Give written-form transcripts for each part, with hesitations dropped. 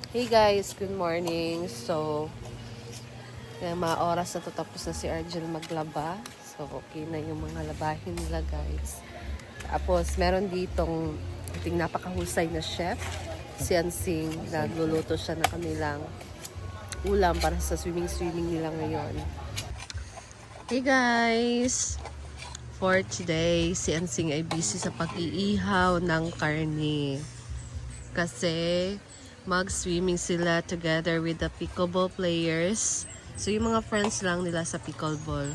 Hey guys, good morning. So, mga oras na to tapos na si Argel maglaba. So, okay na yung mga labahin nila guys. Tapos, meron ditong ating napakahusay na chef, si Ansing. Nagluluto siya ng kanilang ulam para sa swimming nila ngayon. Hey guys! For today, si Ansing ay busy sa pag-iihaw ng karne. Kasi mag-swimming sila together with the pickleball players. So, yung mga friends lang nila sa pickleball.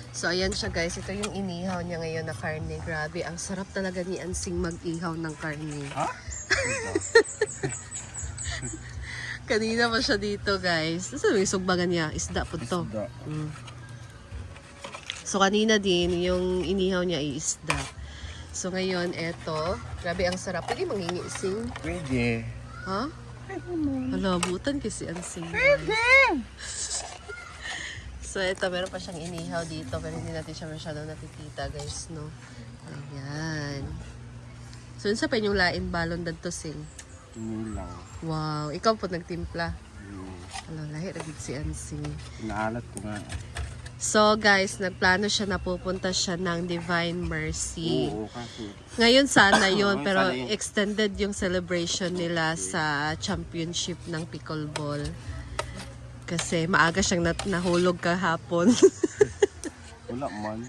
So, ayan siya guys. Ito yung inihaw niya ngayon na karne. Grabe, ang sarap talaga ni Ansing mag-ihaw ng karne. Ha? Kanina pa siya dito guys. Saan yung sugbagan niya? Isda po to. Isda. So, kanina din, yung inihaw niya ay isda. So, ngayon, eto. Grabe, ang sarap. Pwede mangingising? Pwede. Ha? Hala, butan kasi Ansing. Pwede! So, ito, meron pa siyang inihaw dito. Pero hindi natin siya masyado nakikita, guys, no? Ayan. So, yun sa pa yung lain balon dadto sing. Tinilaw. Wow, ikaw po nagtimpla. Hala, lahi, ragid si Ansing. Inaalat ko nga. So, guys, nagplano siya na pupunta siya ng Divine Mercy. Oo, kasi. Ngayon sana yun, Oo, pero sana yun. extended yung celebration nila sa championship ng pickleball. Kasi maaga siyang nahulog kahapon. Wala man.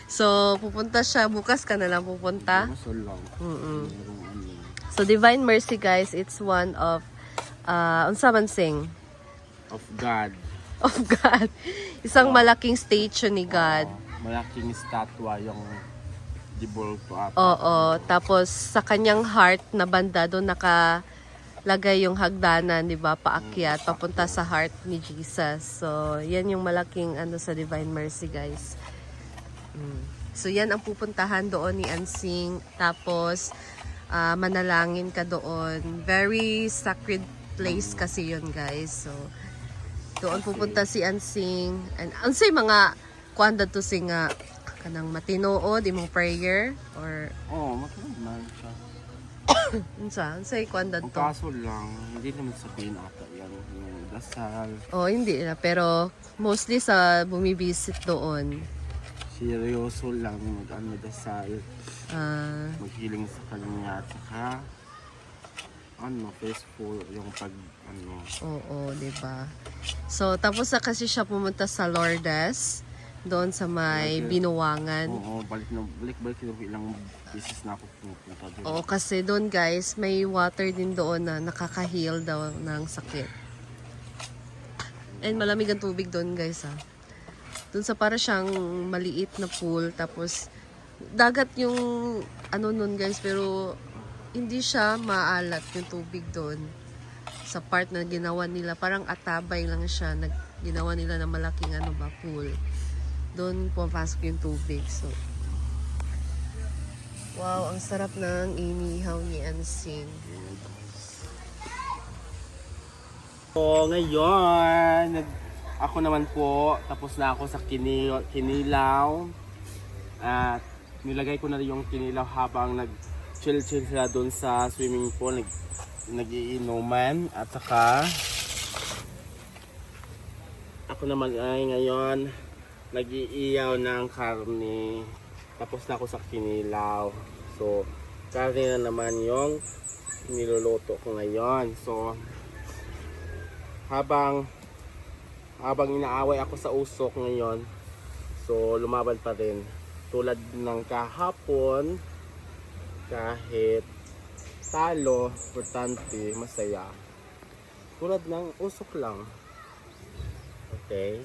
So, pupunta siya. Bukas ka na lang pupunta. Gusto lang. Merong ano. So, Divine Mercy, guys, it's one of, unsa man sing? Of God. Of God. Isang malaking statue ni God. Malaking statwa yung dibulto ata. Oo. Tapos, sa kanyang heart na banda, doon nakalagay yung hagdanan, di ba? Paakyat, papunta sa heart ni Jesus. So, yan yung malaking ano sa Divine Mercy, guys. So, yan ang pupuntahan doon ni Ansing. Tapos, manalangin ka doon. Very sacred place kasi yun, guys. So, doon pupunta si Ansing. And ansay mga kuanda to sing nga kanang matinuod imong prayer or Oo, matulog man siya. unsay kuanda Ang to. kaso lang, hindi naman sabihin ata yan. Yung dasal. Oh, hindi na pero mostly sa bumibisit doon. Seryoso lang mag-ano dasal. Ah, Maghiling sa kanya. At saka, ano, peaceful yung pag, ano. oo, 'di ba? So tapos na kasi siya pumunta sa Lourdes doon sa may Okay. Binuwangan. Oo, balik yung ilang beses na ako pumunta doon. Oo, kasi doon guys, may water din doon na nakaka-heal daw ng sakit. And malamig ang tubig doon guys ha. Doon sa para siyang maliit na pool, tapos dagat yung ano nun guys, pero hindi siya maalat yung tubig doon. Sa part na ginawa nila, parang atabay lang siya, ginawa nila na malaking ano ba, pool. Doon pumapasok yung tubig. So, wow, ang sarap ng inihaw ni Ansing. So, ngayon, ako naman po, tapos na ako sa kinilaw. At nilagay ko na yung kinilaw habang nag-chill sila doon sa swimming pool. Nag-iinuman. At saka, ako naman ay ngayon, nag-iiyaw ng karne. Tapos na ako sa kinilaw. So, karne na naman yung niluluto ko ngayon. So, habang inaaway ako sa usok ngayon, so lumaban pa rin tulad ng kahapon. Kahit talo, importante, masaya, tulad ng usok lang. Okay,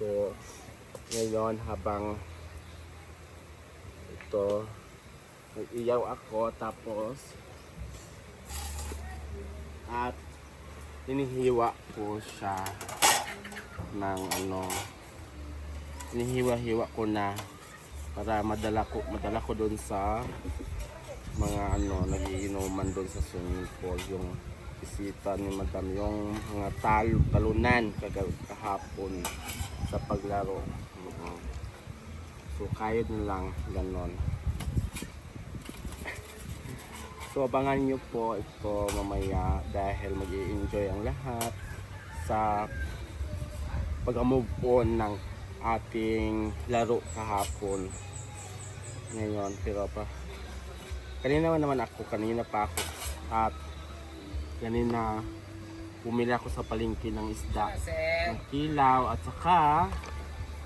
so ngayon habang ito nag-iyaw ako, tapos at hinihiwa ko siya ng ano, hinihiwa-hiwa ko na para madala ko doon sa mga ano, nagiinuman doon sa swimming pool, yung bisita ni madam, yung mga talunan kahapon sa paglaro. So kayod na lang ganon. So So abangan nyo po ito mamaya dahil mag-i-enjoy ang lahat sa pag-move on ng ating laro kahapon. Ngayon, pero pa kanina pa ako at kanina bumili ako sa palengke ng isda, ng kilaw at saka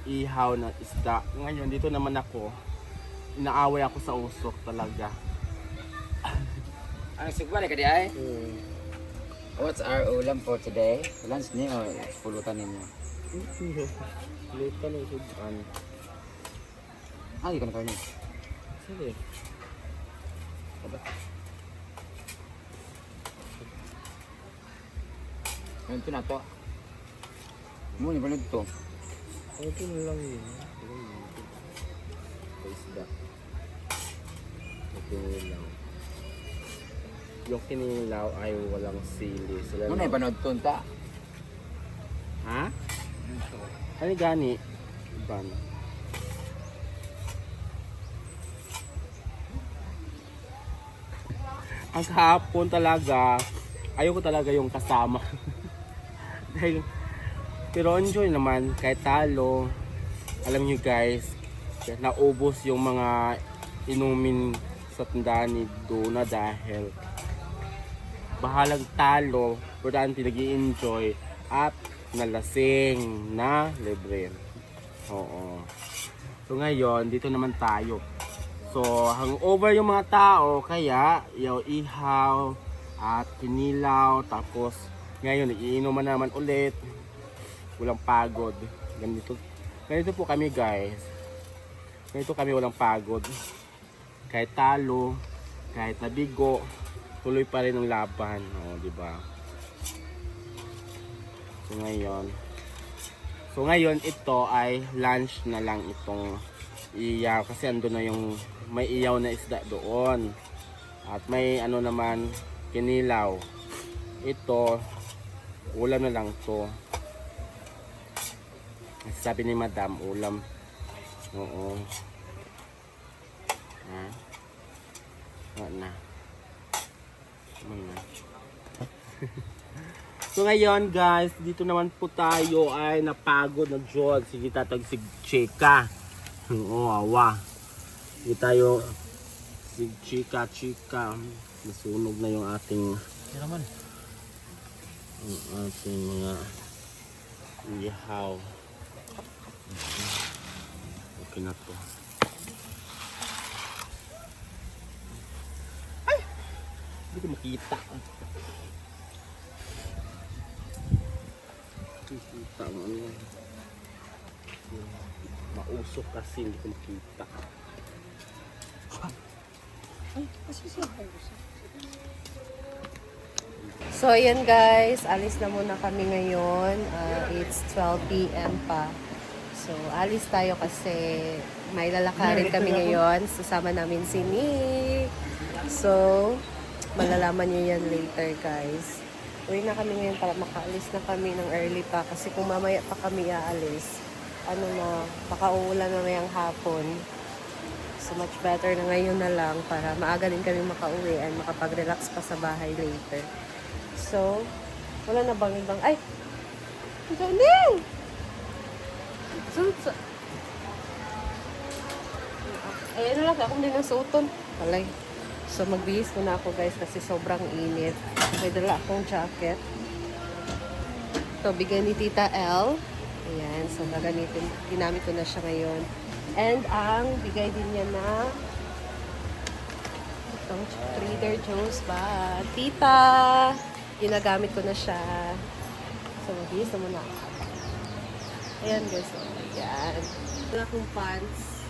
ihaw na isda. Ngayon dito naman ako, inaaway ako sa usok talaga. Ang sugwa ka di ay? What's our ulam for today? Lunch niyo or pulutan ninyo? Luto ng sudan. Ah, ikan karne. Sige. Ano na to? Muna ba nito? Okay na lang yun. Isda. Kinilaw. Yung kinilaw ay walang sili. Sila Muna ba nito ta? ha? Ano gani? Iban. Ang kahapon talaga, ayoko talaga yung kasama. Dahil, pero enjoy naman, kahit talo. Alam nyo guys, naubos yung mga inumin sa tandaan ni Duna dahil bahalang talo, importante nag-i-enjoy at nalasing na libre. Oo. So ngayon, dito naman tayo. So, hangover yung mga tao, kaya ihaw at kinilaw, tapos ngayon, iinuman naman ulit. Walang pagod. Ganito po kami guys. Ganito kami walang pagod. Kahit talo, kahit nabigo, tuloy pa rin ang laban. O, diba? So ngayon, ito ay lunch na lang itong iyaw. Kasi ando na yung may iyaw na isda doon. At may ano naman, kinilaw. Ito, ulam na lang to. Sabi ni Madam, ulam. Oo. Ha? Wala na. So ngayon guys, dito naman po tayo ay napagod na Diyos. Sige tatag si Chika. Oo, awa. Sige tayo si Chika. Nasunog na yung ating naman. ang ating mga ihaw. Okay na to. Ay! Hindi ko makita. Makita mo ano. Mausok kasi hindi ko makita. So, ayan guys, alis na muna kami ngayon. It's 12 p.m. pa. So, alis tayo kasi may lalakarin kami ngayon. Sasama namin si Nick. So, malalaman nyo yan later guys. Uwi na kami ngayon para makaalis na kami ng early pa. Kasi kung mamaya pa kami aalis, baka uulan na mayang hapon. So, much better na ngayon na lang para maaga din kami makauwi and makapag-relax pa sa bahay later. So, wala na bang ibang... Ay! Johnny! Ayan na lang, akong din ang suoton. Palay. So, magbihis muna ako guys kasi sobrang init. May dala akong jacket. Ito, bigay ni Tita L. Ayan, so gagamitin. Ginamit ko na siya ngayon. And ang bigay din niya na itong Trader Joe's ba? Tita! Ginagamit ko na siya. So, magbihis na muna ako. Ayan guys, ayan. Wala akong pants.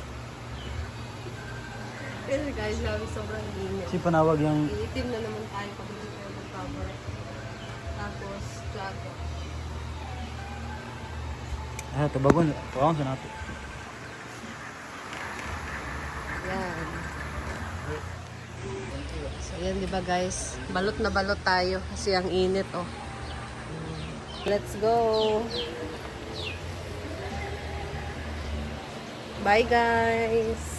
Pero guys, namin sobrang init. Si panawag yung Iitim na naman tayo pag hindi tayo mag-cover. Tapos, jacket. tabagon. Tawang sa nato. Ayan. So, ayan diba guys? Balot na balot tayo kasi ang init, oh. Let's go! Bye guys!